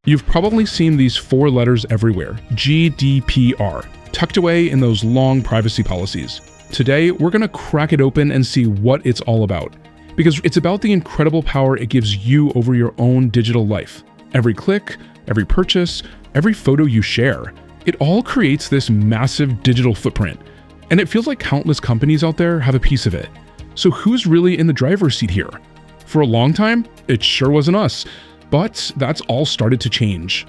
You've probably seen these four letters everywhere, GDPR, tucked away in those long privacy policies. Today, we're going to crack it open and see what it's all about. Because it's about the incredible power it gives you over your own digital life. Every click, every purchase, every photo you share, it all creates this massive digital footprint. And it feels like countless companies out there have a piece of it. So who's really in the driver's seat here? For a long time, it sure wasn't us. But that's all started to change.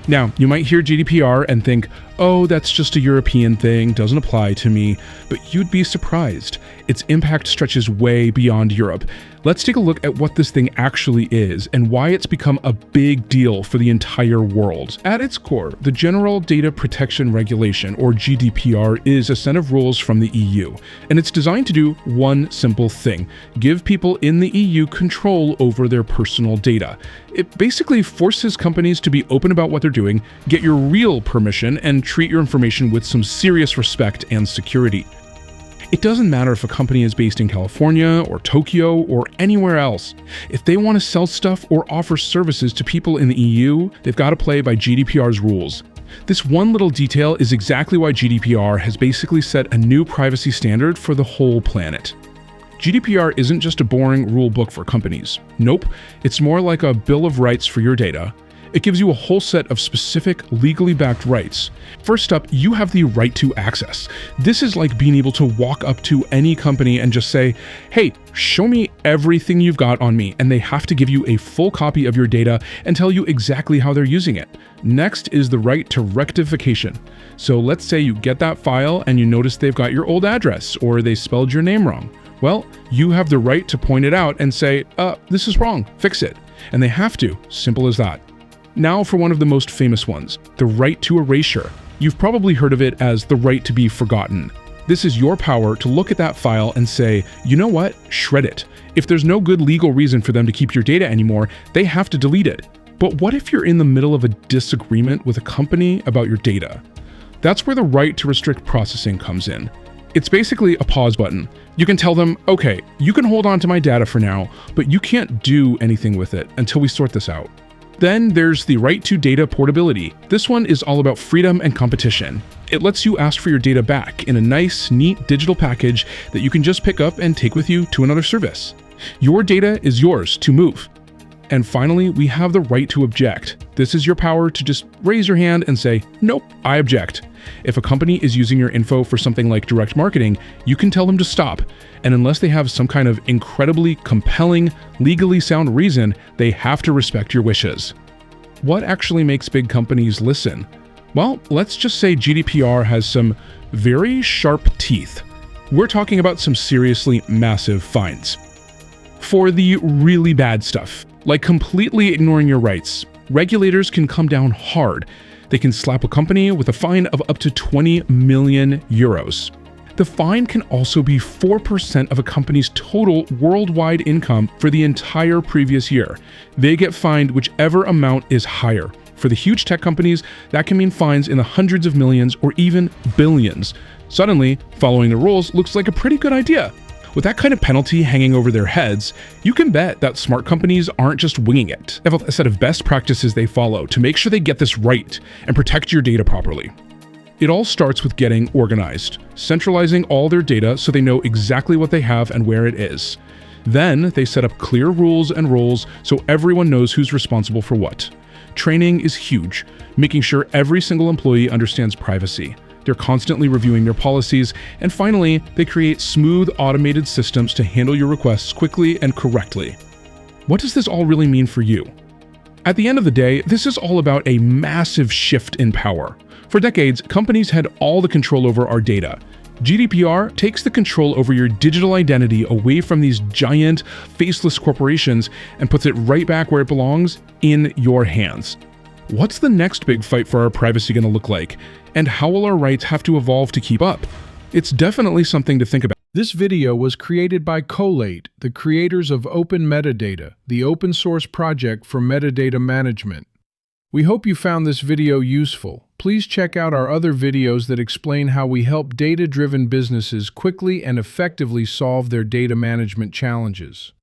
Now, you might hear GDPR and think, oh, that's just a European thing, doesn't apply to me, but you'd be surprised. Its impact stretches way beyond Europe. Let's take a look at what this thing actually is and why it's become a big deal for the entire world. At its core, the General Data Protection Regulation, or GDPR, is a set of rules from the EU, and it's designed to do one simple thing: give people in the EU control over their personal data. It basically forces companies to be open about what they're doing, get your real permission, and treat your information with some serious respect and security. It doesn't matter if a company is based in California or Tokyo or anywhere else. If they want to sell stuff or offer services to people in the EU, they've got to play by GDPR's rules. This one little detail is exactly why GDPR has basically set a new privacy standard for the whole planet. GDPR isn't just a boring rule book for companies. Nope, it's more like a bill of rights for your data. It gives you a whole set of specific, legally backed rights. First up, you have the right to access. This is like being able to walk up to any company and just say, hey, show me everything you've got on me, and they have to give you a full copy of your data and tell you exactly how they're using it. Next is the right to rectification. So let's say you get that file and you notice they've got your old address or they spelled your name wrong. Well, you have the right to point it out and say, this is wrong, fix it. And they have to, simple as that. Now for one of the most famous ones, the right to erasure. You've probably heard of it as the right to be forgotten. This is your power to look at that file and say, you know what, shred it. If there's no good legal reason for them to keep your data anymore, they have to delete it. But what if you're in the middle of a disagreement with a company about your data? That's where the right to restrict processing comes in. It's basically a pause button. You can tell them, okay, you can hold on to my data for now, but you can't do anything with it until we sort this out. Then there's the right to data portability. This one is all about freedom and competition. It lets you ask for your data back in a nice, neat digital package that you can just pick up and take with you to another service. Your data is yours to move. And finally, we have the right to object. This is your power to just raise your hand and say, nope, I object. If a company is using your info for something like direct marketing, you can tell them to stop. And unless they have some kind of incredibly compelling, legally sound reason, they have to respect your wishes. What actually makes big companies listen? Well, let's just say GDPR has some very sharp teeth. We're talking about some seriously massive fines. For the really bad stuff, like completely ignoring your rights, regulators can come down hard. They can slap a company with a fine of up to 20 million euros. The fine can also be 4% of a company's total worldwide income for the entire previous year. They get fined whichever amount is higher. For the huge tech companies, that can mean fines in the hundreds of millions or even billions. Suddenly, following the rules looks like a pretty good idea. With that kind of penalty hanging over their heads, you can bet that smart companies aren't just winging it. They have a set of best practices they follow to make sure they get this right and protect your data properly. It all starts with getting organized, centralizing all their data so they know exactly what they have and where it is. Then they set up clear rules and roles so everyone knows who's responsible for what. Training is huge, making sure every single employee understands privacy. They're constantly reviewing their policies, and finally, they create smooth, automated systems to handle your requests quickly and correctly. What does this all really mean for you? At the end of the day, this is all about a massive shift in power. For decades, companies had all the control over our data. GDPR takes the control over your digital identity away from these giant, faceless corporations and puts it right back where it belongs, in your hands. What's the next big fight for our privacy going to look like? And how will our rights have to evolve to keep up? It's definitely something to think about. This video was created by Collate, the creators of Open Metadata, the open source project for metadata management. We hope you found this video useful. Please check out our other videos that explain how we help data-driven businesses quickly and effectively solve their data management challenges.